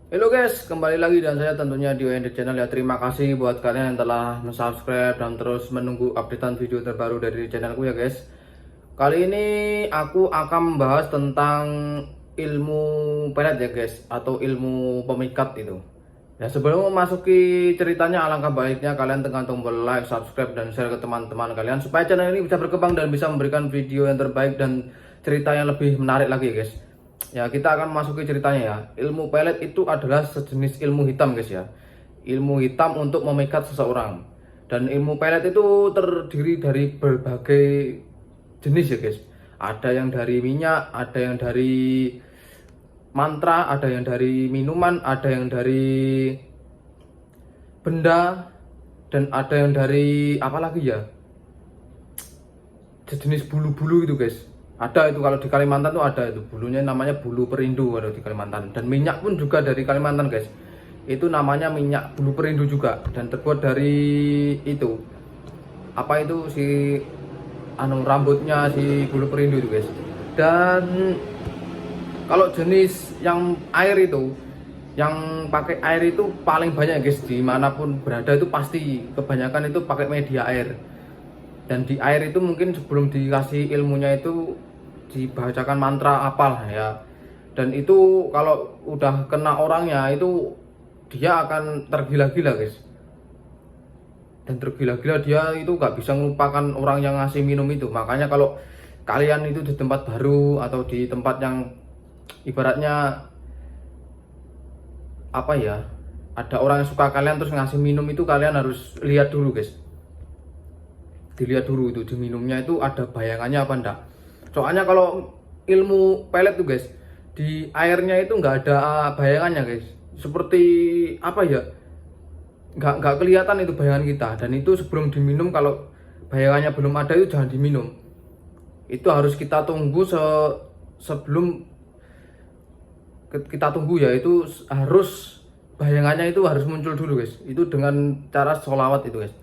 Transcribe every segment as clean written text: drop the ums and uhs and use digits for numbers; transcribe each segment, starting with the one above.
Halo guys, kembali lagi dan saya tentunya di OND Channel ya. Terima kasih buat kalian yang telah subscribe dan terus menunggu updatean video terbaru dari channelku ya guys. Kali ini aku akan membahas tentang ilmu pelet ya guys, atau ilmu pemikat itu. Ya sebelum memasuki ceritanya, alangkah baiknya kalian tekan tombol like, subscribe, dan share ke teman-teman kalian supaya channel ini bisa berkembang dan bisa memberikan video yang terbaik dan cerita yang lebih menarik lagi ya guys. Ya, kita akan masuki ceritanya ya. Ilmu pelet itu adalah sejenis ilmu hitam guys ya. Ilmu hitam untuk memikat seseorang. Dan ilmu pelet itu terdiri dari berbagai jenis ya guys. Ada yang dari minyak, ada yang dari mantra, ada yang dari minuman, ada yang dari benda, dan ada yang dari apa lagi ya, sejenis bulu-bulu itu guys. Ada itu kalau di Kalimantan tuh ada itu bulunya, namanya bulu perindu kalau di Kalimantan. Dan minyak pun juga dari Kalimantan guys, itu namanya minyak bulu perindu juga, dan terbuat dari itu apa itu si rambutnya si bulu perindu itu guys. Dan kalau jenis yang air itu, yang pakai air itu paling banyak guys, dimanapun berada itu pasti kebanyakan itu pakai media air. Dan di air itu mungkin sebelum dikasih ilmunya itu dibacakan mantra apal ya. Dan itu kalau udah kena orangnya itu dia akan tergila-gila guys. Dan tergila-gila dia itu nggak bisa melupakan orang yang ngasih minum itu. Makanya kalau kalian itu di tempat baru atau di tempat yang ibaratnya apa ya, ada orang yang suka kalian terus ngasih minum, itu kalian harus lihat dulu guys. Dilihat dulu itu di minumnya itu ada bayangannya apa enggak. Soalnya kalau ilmu pelet tuh guys, di airnya itu nggak ada bayangannya guys. Seperti apa ya, nggak kelihatan itu bayangan kita. Dan itu sebelum diminum, kalau bayangannya belum ada itu jangan diminum. Itu harus kita tunggu sebelum kita tunggu ya, itu harus bayangannya itu harus muncul dulu guys. Itu dengan cara sholawat itu guys,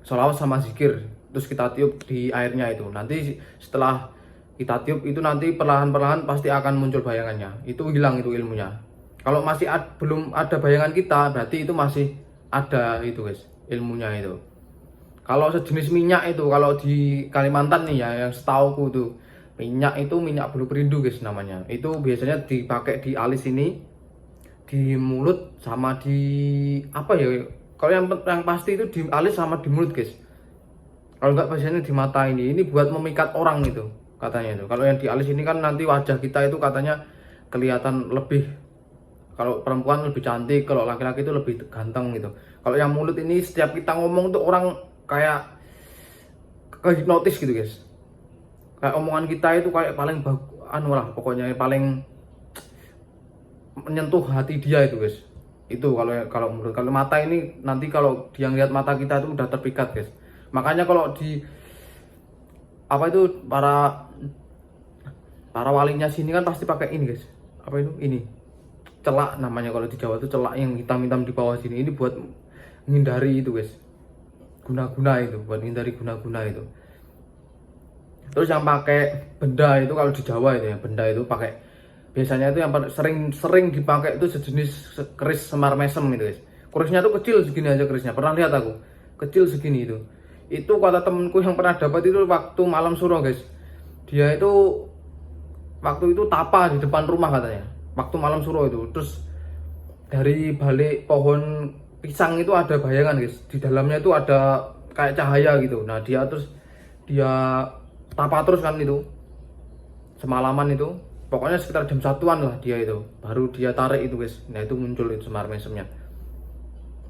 sholawat sama zikir, terus kita tiup di airnya itu. Nanti setelah kita tiup itu nanti perlahan-perlahan pasti akan muncul bayangannya. Itu hilang itu ilmunya. Kalau masih belum ada bayangan kita, berarti itu masih ada itu guys, ilmunya itu. Kalau sejenis minyak itu, kalau di Kalimantan nih ya, yang setauku tuh minyak itu minyak bulu perindu guys namanya. Itu biasanya dipakai di alis ini, di mulut, sama di apa ya, kalau yang pasti itu di alis sama di mulut guys. Kalau nggak biasanya di mata. Ini buat memikat orang itu katanya itu. Kalau yang di alis ini kan nanti wajah kita itu katanya kelihatan lebih, kalau perempuan lebih cantik, kalau laki-laki itu lebih ganteng gitu. Kalau yang mulut ini setiap kita ngomong tuh orang kayak kehipnotis gitu guys. Kayak omongan kita itu kayak paling anu lah, pokoknya paling menyentuh hati dia itu guys. Itu kalau menurut, kalau mata ini nanti kalau dia ngeliat mata kita itu udah terpikat guys. Makanya kalau di apa itu para walinya sini kan pasti pakai ini guys. Apa itu? Ini celak namanya kalau di Jawa itu, celak yang hitam-hitam di bawah sini. Ini buat menghindari itu guys, guna-guna itu, buat menghindari guna-guna itu. Terus yang pakai benda itu kalau di Jawa itu ya, benda itu pakai, biasanya itu yang sering dipakai itu sejenis keris semar mesem itu guys. Kerisnya tuh kecil segini aja kerisnya. Pernah lihat aku? Kecil segini itu. Itu kata temenku yang pernah dapat itu waktu malam suro guys. Dia itu waktu itu tapa di depan rumah katanya. Waktu malam suro itu. Terus dari balik pohon pisang itu ada bayangan guys. Di dalamnya itu ada kayak cahaya gitu. Nah dia tapa terus kan itu semalaman itu. Pokoknya sekitar jam 1-an lah dia itu. Baru dia tarik itu guys. Nah itu muncul itu semar mesemnya.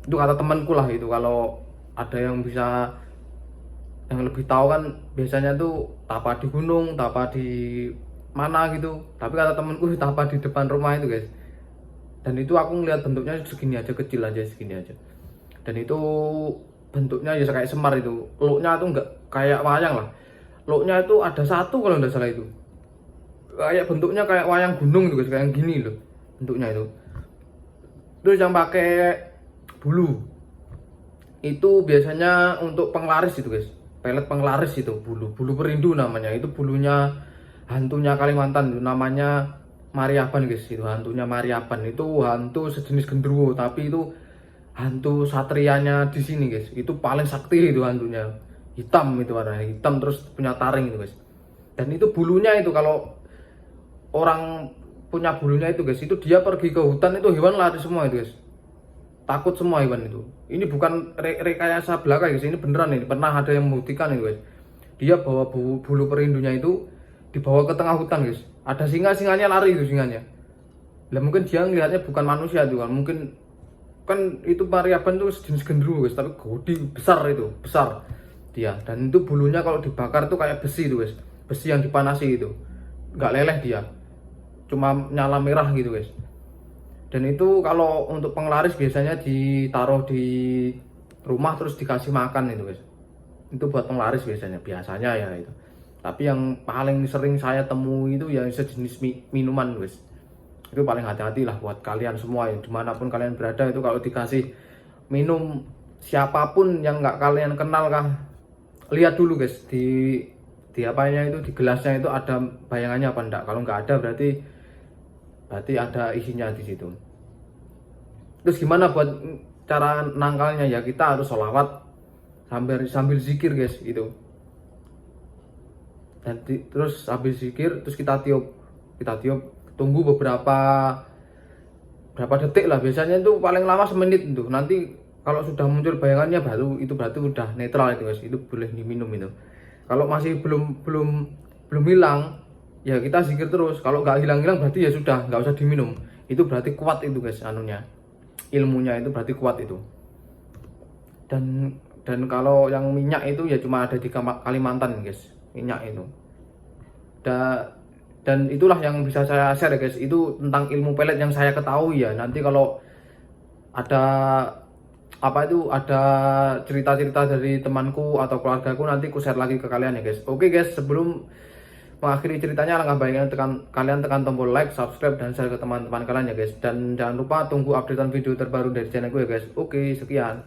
Itu kata temanku lah itu. Kalau ada yang bisa, yang lebih tahu kan, biasanya tuh tapa di gunung, tapa di mana gitu. Tapi kata temanku tapa di depan rumah itu guys. Dan itu aku ngeliat bentuknya segini aja, kecil aja segini aja. Dan itu bentuknya ya kayak semar itu. Loknya tuh nggak kayak wayang lah. Loknya itu ada satu kalau nggak salah itu. Kayak bentuknya kayak wayang gunung itu guys, kayak gini loh bentuknya itu. Terus yang pakai bulu itu biasanya untuk penglaris itu guys. Pelet penglaris itu, bulu perindu namanya. Itu bulunya hantunya Kalimantan itu, namanya Mariaban guys, itu hantunya Mariaban. Itu hantu sejenis genderuwo, tapi itu hantu satrianya di sini guys. Itu paling sakti itu hantunya. Hitam itu warnanya, hitam terus punya taring itu guys. Dan itu bulunya itu kalau orang punya bulunya itu guys, itu dia pergi ke hutan itu hewan lari semua itu guys. Takut semua hewan itu. Ini bukan rekayasa belaka guys, ini beneran ini. Pernah ada yang membuktikan itu guys. Dia bawa bulu perindunya itu dibawa ke tengah hutan guys. Ada singanya lari itu singanya. Lah mungkin dia ngelihatnya bukan manusia itu kan. Mungkin kan itu Mariaban tuh sejenis genderuwo guys, tapi gede besar itu, besar dia. Dan itu bulunya kalau dibakar tuh kayak besi itu guys. Besi yang dipanasi itu. Nggak leleh dia. Cuma nyala merah gitu guys. Dan itu kalau untuk penglaris biasanya ditaruh di rumah terus dikasih makan itu guys. Itu buat penglaris biasanya ya itu. Tapi yang paling sering saya temui itu yang sejenis minuman guys. Itu paling hati-hati lah buat kalian semua ya, dimanapun kalian berada itu kalau dikasih minum siapapun yang nggak kalian kenal kah, lihat dulu guys di apanya itu, di gelasnya itu ada bayangannya apa enggak. Kalau nggak ada berarti ada isinya di situ. Terus gimana buat cara nangkalnya ya, kita harus sholawat sambil zikir guys itu. Dan terus sambil zikir terus kita tiup tunggu beberapa detik lah, biasanya itu paling lama semenit itu. Nanti kalau sudah muncul bayangannya baru itu berarti udah netral itu guys, itu boleh diminum itu. Kalau masih belum hilang ya kita zikir terus. Kalau nggak hilang berarti ya sudah nggak usah diminum. Itu berarti kuat itu guys anunya, ilmunya itu berarti kuat itu. Dan kalau yang minyak itu ya cuma ada di Kalimantan guys, minyak itu. Dan itulah yang bisa saya share guys, itu tentang ilmu pelet yang saya ketahui ya. Nanti kalau ada ada cerita-cerita dari temanku atau keluargaku, nanti aku share lagi ke kalian ya guys. Oke guys, sebelum mengakhiri ceritanya, alangkah baiknya kalian tekan tombol like, subscribe, dan share ke teman-teman kalian ya guys. Dan jangan lupa tunggu updatean video terbaru dari channelku ya guys. Oke, sekian.